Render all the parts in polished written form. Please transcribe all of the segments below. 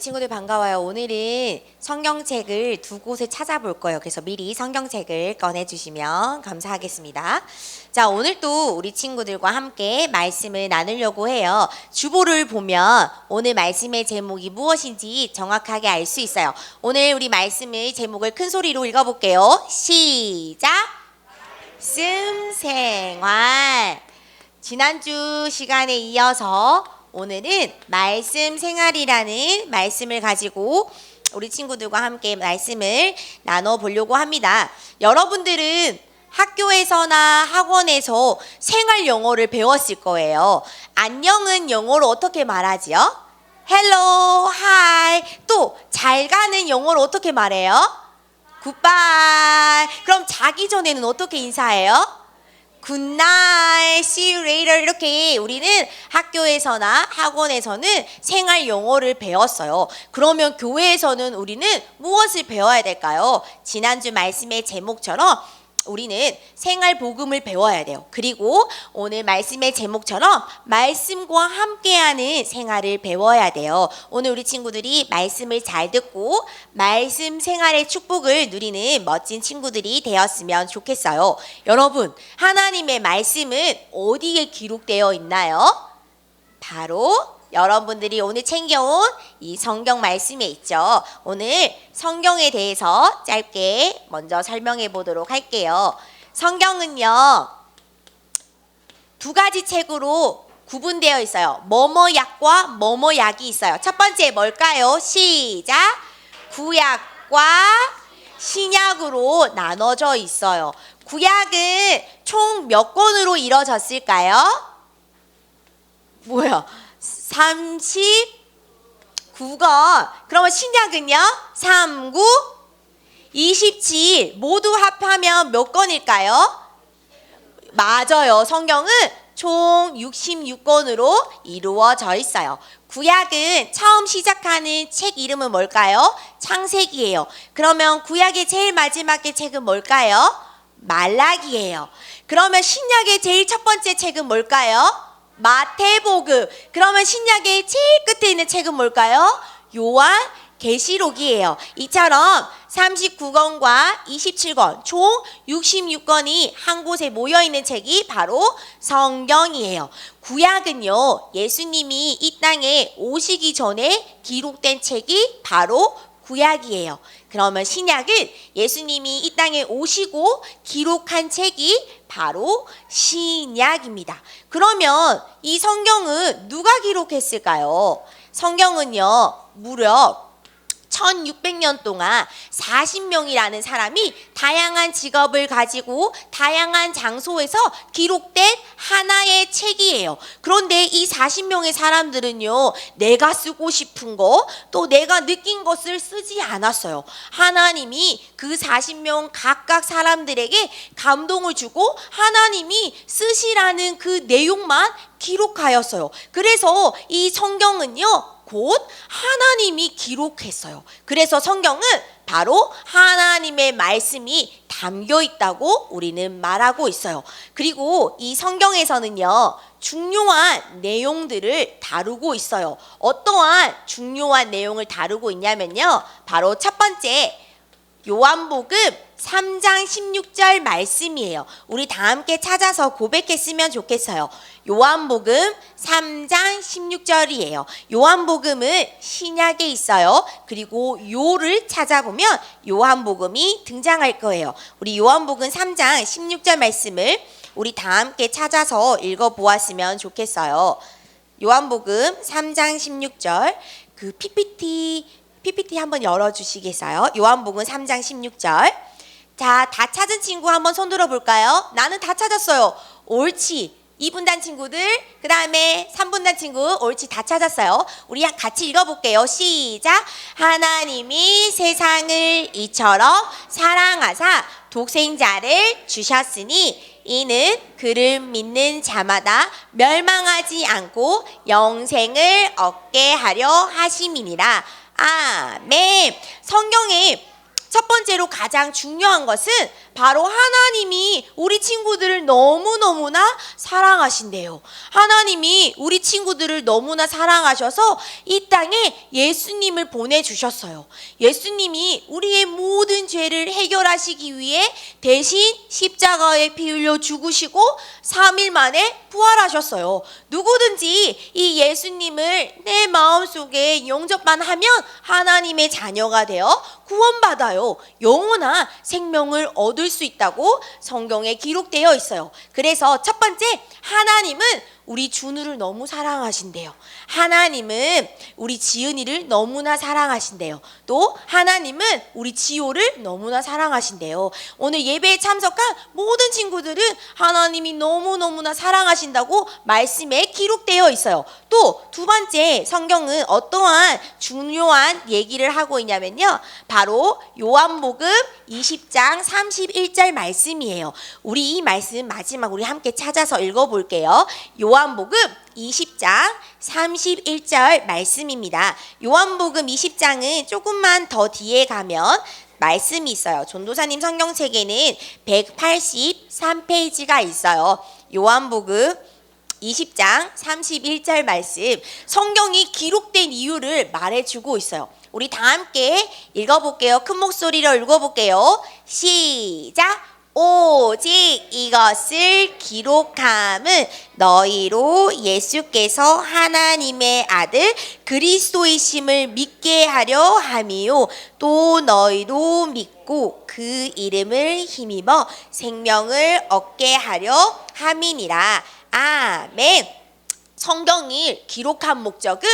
친구들 반가워요. 오늘은 성경책을 두 곳에 찾아볼 거예요. 그래서 미리 성경책을 꺼내주시면 감사하겠습니다. 자, 오늘 또 우리 친구들과 함께 말씀을 나누려고 해요. 주보를 보면 오늘 말씀의 제목이 무엇인지 정확하게 알 수 있어요. 오늘 우리 말씀의 제목을 큰 소리로 읽어볼게요. 시작! 말씀 생활. 지난주 시간에 이어서 오늘은 말씀 생활이라는 말씀을 가지고 우리 친구들과 함께 말씀을 나눠보려고 합니다. 여러분들은 학교에서나 학원에서 생활 영어를 배웠을 거예요. 안녕은 영어로 어떻게 말하지요? Hello, hi. 또 잘 가는 영어로 어떻게 말해요? Goodbye. 그럼 자기 전에는 어떻게 인사해요? Good night, see you later. 이렇게 우리는 학교에서나 학원에서는 생활 영어를 배웠어요. 그러면 교회에서는 우리는 무엇을 배워야 될까요? 지난주 말씀의 제목처럼 우리는 생활 복음을 배워야 돼요. 그리고 오늘 말씀의 제목처럼 말씀과 함께하는 생활을 배워야 돼요. 오늘 우리 친구들이 말씀을 잘 듣고 말씀 생활의 축복을 누리는 멋진 친구들이 되었으면 좋겠어요. 여러분, 하나님의 말씀은 어디에 기록되어 있나요? 바로 여러분들이 오늘 챙겨온 이 성경 말씀에 있죠. 오늘 성경에 대해서 짧게 먼저 설명해 보도록 할게요. 성경은요, 두 가지 책으로 구분되어 있어요. 뭐뭐약과 뭐뭐약이 있어요. 첫 번째 뭘까요? 시작! 구약과 신약으로 나눠져 있어요. 구약은 총 몇 권으로 이루어졌을까요? 뭐야? 39권. 그러면 신약은요? 3, 9, 27 모두 합하면 몇 권일까요? 맞아요. 성경은 총 66권으로 이루어져 있어요. 구약은 처음 시작하는 책 이름은 뭘까요? 창세기예요. 그러면 구약의 제일 마지막의 책은 뭘까요? 말라기예요. 그러면 신약의 제일 첫 번째 책은 뭘까요? 마태복음. 그러면 신약의 제일 끝에 있는 책은 뭘까요? 요한계시록이에요. 이처럼 39권과 27권 총 66권이 한 곳에 모여있는 책이 바로 성경이에요. 구약은요, 예수님이 이 땅에 오시기 전에 기록된 책이 바로 구약이에요. 그러면 신약은 예수님이 이 땅에 오시고 기록한 책이 바로 신약입니다. 그러면 이 성경은 누가 기록했을까요? 성경은요, 무려 1600년 동안 40명이라는 사람이 다양한 직업을 가지고 다양한 장소에서 기록된 하나의 책이에요. 그런데 이 40명의 사람들은요, 내가 쓰고 싶은 거, 또 내가 느낀 것을 쓰지 않았어요. 하나님이 그 40명 각각 사람들에게 감동을 주고 하나님이 쓰시라는 그 내용만 기록하였어요. 그래서 이 성경은요, 곧 하나님이 기록했어요. 그래서 성경은 바로 하나님의 말씀이 담겨 있다고 우리는 말하고 있어요. 그리고 이 성경에서는요, 중요한 내용들을 다루고 있어요. 어떠한 중요한 내용을 다루고 있냐면요, 바로 첫 번째 요한복음 3장 16절 말씀이에요. 우리 다 함께 찾아서 고백했으면 좋겠어요. 요한복음 3장 16절이에요. 요한복음은 신약에 있어요. 그리고 요를 찾아보면 요한복음이 등장할 거예요. 우리 요한복음 3장 16절 말씀을 우리 다 함께 찾아서 읽어보았으면 좋겠어요. 요한복음 3장 16절, 그 PPT 한번 열어주시겠어요? 요한복음 3장 16절. 자, 다 찾은 친구 한번 손 들어볼까요? 나는 다 찾았어요. 옳지. 2분단 친구들, 그 다음에 3분단 친구, 옳지, 다 찾았어요. 우리 같이 읽어볼게요. 시작. 하나님이 세상을 이처럼 사랑하사 독생자를 주셨으니 이는 그를 믿는 자마다 멸망하지 않고 영생을 얻게 하려 하심이니라. 아멘. 성경에 첫 번째로 가장 중요한 것은 바로 하나님이 우리 친구들을 너무너무나 사랑하신대요. 하나님이 우리 친구들을 너무나 사랑하셔서 이 땅에 예수님을 보내주셨어요. 예수님이 우리의 모든 죄를 해결하시기 위해 대신 십자가에 피 흘려 죽으시고 3일 만에 부활하셨어요. 누구든지 이 예수님을 내 마음속에 영접만 하면 하나님의 자녀가 되어 구원받아요. 영원한 생명을 얻을 수 있다고 성경에 기록되어 있어요. 그래서 첫 번째, 하나님은 우리 준우를 너무 사랑하신대요. 하나님은 우리 지은이를 너무나 사랑하신대요. 또 하나님은 우리 지호를 너무나 사랑하신대요. 오늘 예배에 참석한 모든 친구들은 하나님이 너무너무나 사랑하신다고 말씀에 기록되어 있어요. 또 두 번째, 성경은 어떠한 중요한 얘기를 하고 있냐면요, 바로 요한복음 20장 31절 말씀이에요. 우리 이 말씀 마지막 우리 함께 찾아서 읽어볼게요. 요한복음 20장 31절 말씀입니다. 요한복음 20장은 조금만 더 뒤에 가면 말씀이 있어요. 전도사님 성경책에는 183페이지가 있어요. 요한복음 20장 31절 말씀, 성경이 기록된 이유를 말해주고 있어요. 우리 다 함께 읽어볼게요. 큰 목소리로 읽어볼게요. 시작! 오직 이것을 기록함은 너희로 예수께서 하나님의 아들 그리스도이심을 믿게 하려 함이요, 또 너희도 믿고 그 이름을 힘입어 생명을 얻게 하려 함이니라. 아멘. 성경이 기록한 목적은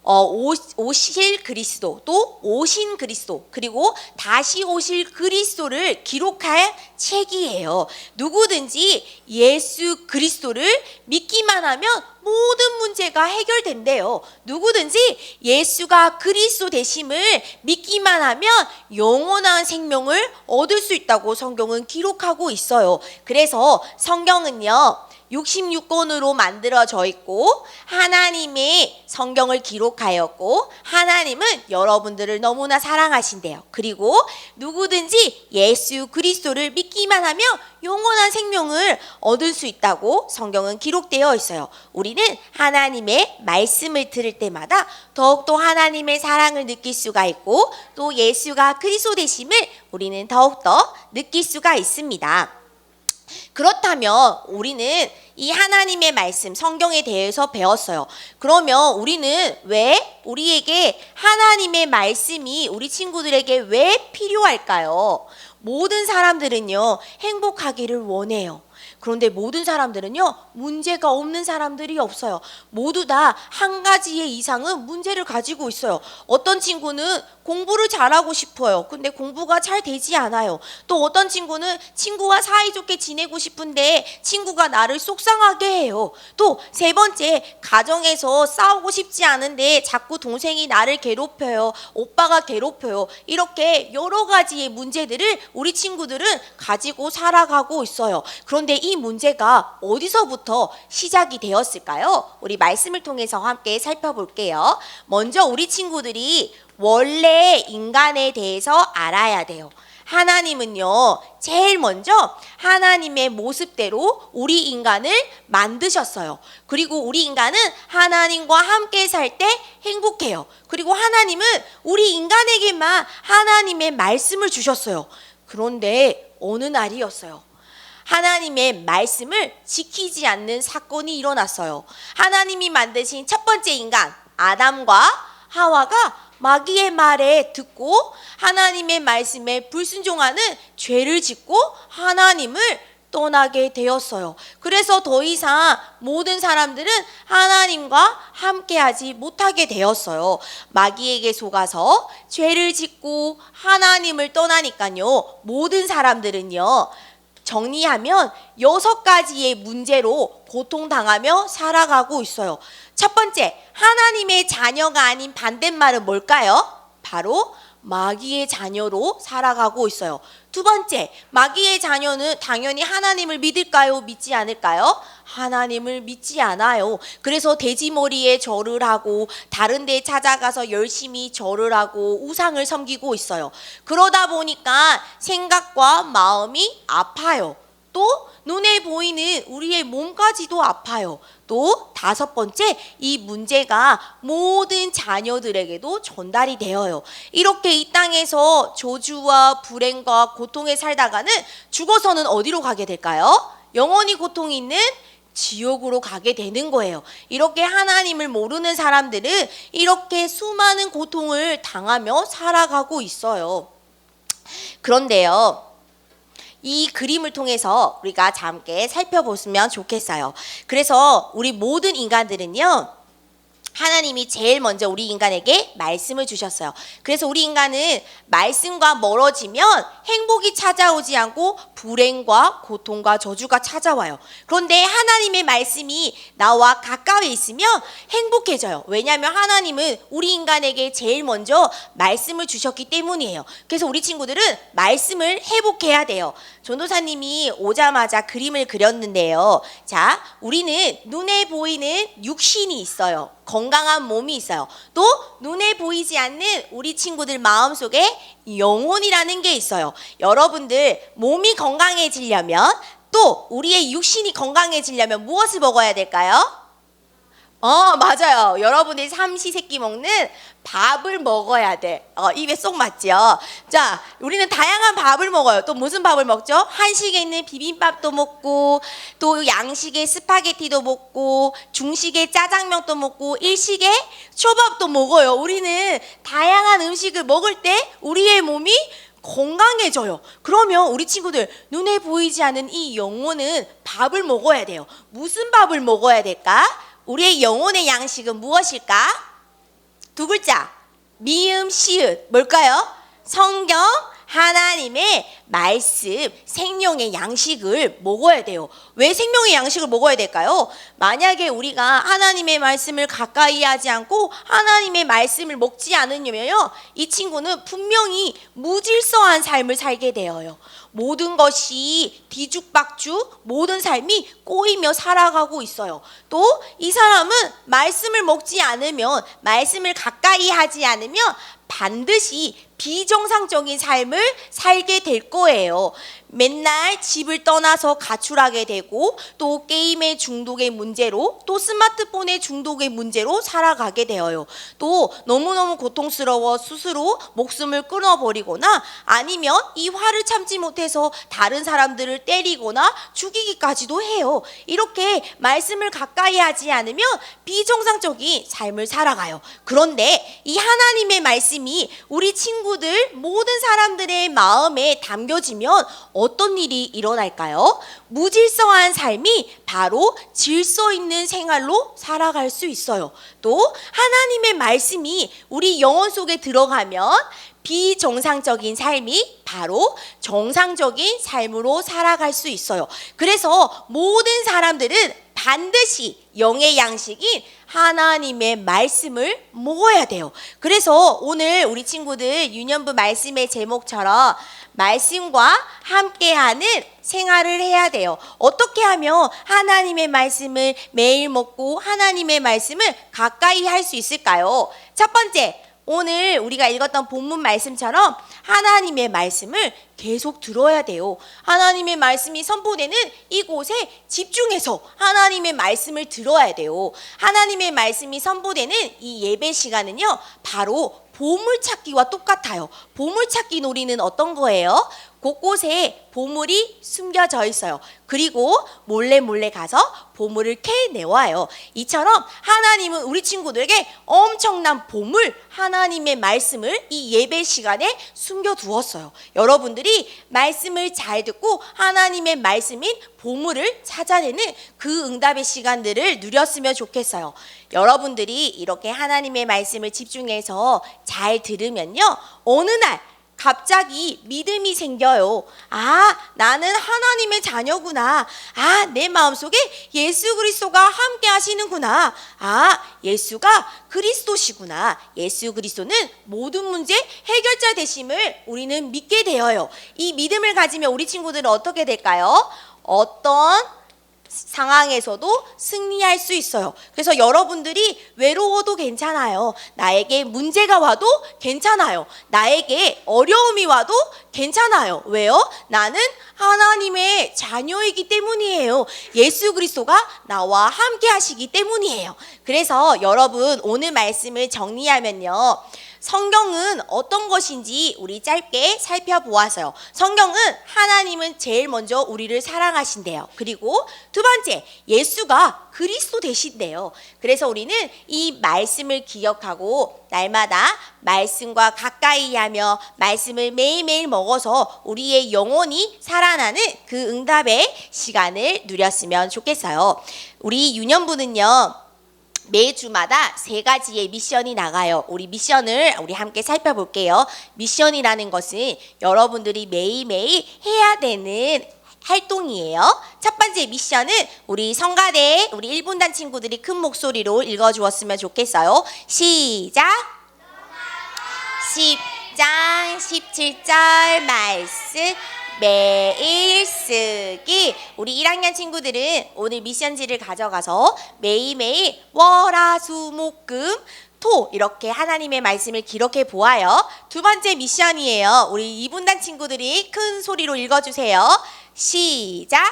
오실 그리스도, 또 오신 그리스도, 그리고 다시 오실 그리스도를 기록할 책이에요. 누구든지 예수 그리스도를 믿기만 하면 모든 문제가 해결된대요. 누구든지 예수가 그리스도 되심을 믿기만 하면 영원한 생명을 얻을 수 있다고 성경은 기록하고 있어요. 그래서 성경은요, 66권으로 만들어져 있고 하나님의 성경을 기록하였고 하나님은 여러분들을 너무나 사랑하신대요. 그리고 누구든지 예수 그리스도를 믿기만 하면 영원한 생명을 얻을 수 있다고 성경은 기록되어 있어요. 우리는 하나님의 말씀을 들을 때마다 더욱더 하나님의 사랑을 느낄 수가 있고, 또 예수가 그리스도 되심을 우리는 더욱더 느낄 수가 있습니다. 그렇다면 우리는 이 하나님의 말씀, 성경에 대해서 배웠어요. 그러면 우리는 왜 우리에게 하나님의 말씀이 우리 친구들에게 왜 필요할까요? 모든 사람들은요, 행복하기를 원해요. 그런데 모든 사람들은요, 문제가 없는 사람들이 없어요. 모두 다 한 가지의 이상은 문제를 가지고 있어요. 어떤 친구는 공부를 잘하고 싶어요. 근데 공부가 잘 되지 않아요. 또 어떤 친구는 친구와 사이좋게 지내고 싶은데 친구가 나를 속상하게 해요. 또 세 번째, 가정에서 싸우고 싶지 않은데 자꾸 동생이 나를 괴롭혀요. 오빠가 괴롭혀요. 이렇게 여러 가지의 문제들을 우리 친구들은 가지고 살아가고 있어요. 그런데 이 문제가 어디서부터 시작이 되었을까요? 우리 말씀을 통해서 함께 살펴볼게요. 먼저 우리 친구들이 원래 인간에 대해서 알아야 돼요. 하나님은요, 제일 먼저 하나님의 모습대로 우리 인간을 만드셨어요. 그리고 우리 인간은 하나님과 함께 살 때 행복해요. 그리고 하나님은 우리 인간에게만 하나님의 말씀을 주셨어요. 그런데 어느 날이었어요. 하나님의 말씀을 지키지 않는 사건이 일어났어요. 하나님이 만드신 첫 번째 인간 아담과 하와가 마귀의 말에 듣고 하나님의 말씀에 불순종하는 죄를 짓고 하나님을 떠나게 되었어요. 그래서 더 이상 모든 사람들은 하나님과 함께하지 못하게 되었어요. 마귀에게 속아서 죄를 짓고 하나님을 떠나니까요, 모든 사람들은요, 정리하면 6가지의 문제로 고통당하며 살아가고 있어요. 첫 번째, 하나님의 자녀가 아닌 반대말은 뭘까요? 바로 마귀의 자녀로 살아가고 있어요. 두 번째, 마귀의 자녀는 당연히 하나님을 믿을까요? 믿지 않을까요? 하나님을 믿지 않아요. 그래서 돼지머리에 절을 하고 다른 데 찾아가서 열심히 절을 하고 우상을 섬기고 있어요. 그러다 보니까 생각과 마음이 아파요. 또 눈에 보이는 우리의 몸까지도 아파요. 또 다섯 번째, 이 문제가 모든 자녀들에게도 전달이 되어요. 이렇게 이 땅에서 저주와 불행과 고통에 살다가는 죽어서는 어디로 가게 될까요? 영원히 고통이 있는 지옥으로 가게 되는 거예요. 이렇게 하나님을 모르는 사람들은 이렇게 수많은 고통을 당하며 살아가고 있어요. 그런데요, 이 그림을 통해서 우리가 함께 살펴보시면 좋겠어요. 그래서 우리 모든 인간들은요, 하나님이 제일 먼저 우리 인간에게 말씀을 주셨어요. 그래서 우리 인간은 말씀과 멀어지면 행복이 찾아오지 않고 불행과 고통과 저주가 찾아와요. 그런데 하나님의 말씀이 나와 가까이 있으면 행복해져요. 왜냐하면 하나님은 우리 인간에게 제일 먼저 말씀을 주셨기 때문이에요. 그래서 우리 친구들은 말씀을 회복해야 돼요. 전도사님이 오자마자 그림을 그렸는데요. 자, 우리는 눈에 보이는 육신이 있어요. 건강한 몸이 있어요. 또 눈에 보이지 않는 우리 친구들 마음속에 영혼이라는 게 있어요. 여러분들 몸이 건강해지려면, 또 우리의 육신이 건강해지려면 무엇을 먹어야 될까요? 맞아요. 여러분이 삼시세끼 먹는 밥을 먹어야 돼. 입에 쏙 맞죠? 자, 우리는 다양한 밥을 먹어요. 또 무슨 밥을 먹죠? 한식에 있는 비빔밥도 먹고, 또 양식에 스파게티도 먹고, 중식에 짜장면도 먹고, 일식에 초밥도 먹어요. 우리는 다양한 음식을 먹을 때 우리의 몸이 건강해져요. 그러면 우리 친구들, 눈에 보이지 않는 이 영혼은 밥을 먹어야 돼요. 무슨 밥을 먹어야 될까? 우리의 영혼의 양식은 무엇일까? 두 글자, 미음, 시읒. 뭘까요? 성경, 하나님의 말씀, 생명의 양식을 먹어야 돼요. 왜 생명의 양식을 먹어야 될까요? 만약에 우리가 하나님의 말씀을 가까이 하지 않고 하나님의 말씀을 먹지 않으면요, 이 친구는 분명히 무질서한 삶을 살게 되어요. 모든 것이 뒤죽박죽, 모든 삶이 꼬이며 살아가고 있어요. 또 이 사람은 말씀을 먹지 않으면, 말씀을 가까이 하지 않으면 반드시 비정상적인 삶을 살게 될 거예요. 맨날 집을 떠나서 가출하게 되고, 또 게임의 중독의 문제로, 또 스마트폰의 중독의 문제로 살아가게 되어요. 또 너무너무 고통스러워 스스로 목숨을 끊어버리거나, 아니면 이 화를 참지 못해서 다른 사람들을 때리거나 죽이기까지도 해요. 이렇게 말씀을 가까이 하지 않으면 비정상적인 삶을 살아가요. 그런데 이 하나님의 말씀이 우리 친구들, 모든 사람들의 마음에 담겨지면 어떤 일이 일어날까요? 무질서한 삶이 바로 질서 있는 생활로 살아갈 수 있어요. 또 하나님의 말씀이 우리 영혼 속에 들어가면 비정상적인 삶이 바로 정상적인 삶으로 살아갈 수 있어요. 그래서 모든 사람들은 반드시 영의 양식인 하나님의 말씀을 먹어야 돼요. 그래서 오늘 우리 친구들 유년부 말씀의 제목처럼 말씀과 함께하는 생활을 해야 돼요. 어떻게 하면 하나님의 말씀을 매일 먹고 하나님의 말씀을 가까이 할 수 있을까요? 첫 번째, 오늘 우리가 읽었던 본문 말씀처럼 하나님의 말씀을 계속 들어야 돼요. 하나님의 말씀이 선포되는 이곳에 집중해서 하나님의 말씀을 들어야 돼요. 하나님의 말씀이 선포되는 이 예배 시간은요, 바로 보물찾기와 똑같아요. 보물찾기 놀이는 어떤 거예요? 곳곳에 보물이 숨겨져 있어요. 그리고 몰래 가서 보물을 캐내와요. 이처럼 하나님은 우리 친구들에게 엄청난 보물, 하나님의 말씀을 이 예배 시간에 숨겨두었어요. 여러분들이 말씀을 잘 듣고 하나님의 말씀인 보물을 찾아내는 그 응답의 시간들을 누렸으면 좋겠어요. 여러분들이 이렇게 하나님의 말씀을 집중해서 잘 들으면요, 어느 날 갑자기 믿음이 생겨요. 아, 나는 하나님의 자녀구나. 아, 내 마음속에 예수 그리스도가 함께 하시는구나. 아, 예수가 그리스도시구나. 예수 그리스도는 모든 문제 해결자 되심을 우리는 믿게 되어요. 이 믿음을 가지면 우리 친구들은 어떻게 될까요? 어떤 상황에서도 승리할 수 있어요. 그래서 여러분들이 외로워도 괜찮아요. 나에게 문제가 와도 괜찮아요. 나에게 어려움이 와도 괜찮아요. 왜요? 나는 하나님의 자녀이기 때문이에요. 예수 그리스도가 나와 함께 하시기 때문이에요. 그래서 여러분, 오늘 말씀을 정리하면요, 성경은 어떤 것인지 우리 짧게 살펴보았어요. 성경은 하나님은 제일 먼저 우리를 사랑하신대요. 그리고 두 번째, 예수가 그리스도 되신대요. 그래서 우리는 이 말씀을 기억하고 날마다 말씀과 가까이 하며 말씀을 매일매일 먹어서 우리의 영혼이 살아나는 그 응답의 시간을 누렸으면 좋겠어요. 우리 유년부는요, 매주마다 3가지의 미션이 나가요. 우리 미션을 우리 함께 살펴볼게요. 미션이라는 것은 여러분들이 매일매일 해야 되는 활동이에요. 첫 번째 미션은 우리 성가대 우리 1분단 친구들이 큰 목소리로 읽어주었으면 좋겠어요. 시작! 10장 17절 말씀 매일 쓰기. 우리 1학년 친구들은 오늘 미션지를 가져가서 매일매일 월화수목금 토 이렇게 하나님의 말씀을 기록해 보아요. 두 번째 미션이에요. 우리 2분단 친구들이 큰 소리로 읽어주세요. 시작!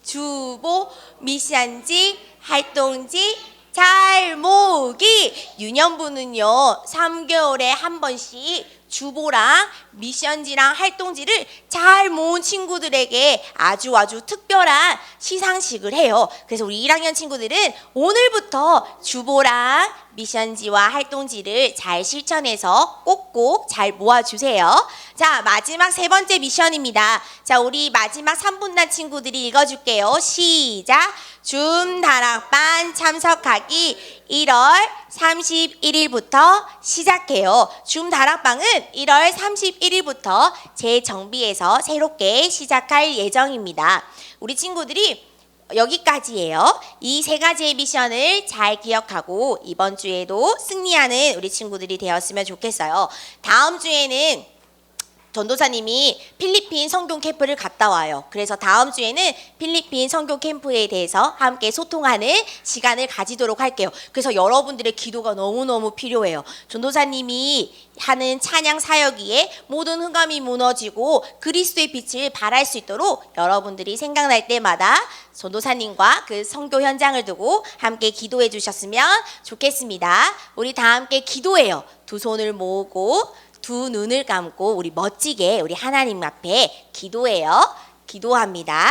주보 미션지 활동지 잘 모으기. 유년부는요 3개월에 한 번씩 주보랑 미션지랑 활동지를 잘 모은 친구들에게 아주 특별한 시상식을 해요. 그래서 우리 1학년 친구들은 오늘부터 주보랑 미션지와 활동지를 잘 실천해서 꼭꼭 잘 모아주세요. 자, 마지막 3번째 미션입니다. 자, 우리 마지막 3분단 친구들이 읽어줄게요. 시작! 줌다락반 참석하기 1월 31일부터 시작해요. 줌다락방은 1월 31일부터 재정비해서 새롭게 시작할 예정입니다. 우리 친구들이 여기까지예요. 이 3가지의 미션을 잘 기억하고 이번 주에도 승리하는 우리 친구들이 되었으면 좋겠어요. 다음 주에는 전도사님이 필리핀 선교 캠프를 갔다 와요. 그래서 다음 주에는 필리핀 선교 캠프에 대해서 함께 소통하는 시간을 가지도록 할게요. 그래서 여러분들의 기도가 너무너무 필요해요. 전도사님이 하는 찬양 사역위에 모든 흑암이 무너지고 그리스도의 빛을 발할 수 있도록 여러분들이 생각날 때마다 전도사님과 그 선교 현장을 두고 함께 기도해 주셨으면 좋겠습니다. 우리 다 함께 기도해요. 두 손을 모으고 두 눈을 감고 우리 멋지게 우리 하나님 앞에 기도해요. 기도합니다.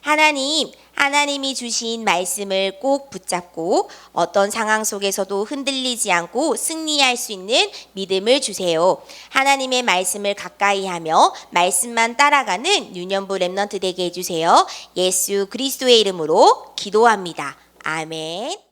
하나님이 주신 말씀을 꼭 붙잡고 어떤 상황 속에서도 흔들리지 않고 승리할 수 있는 믿음을 주세요. 하나님의 말씀을 가까이 하며 말씀만 따라가는 유년부 렘넌트 되게 해주세요. 예수 그리스도의 이름으로 기도합니다. 아멘.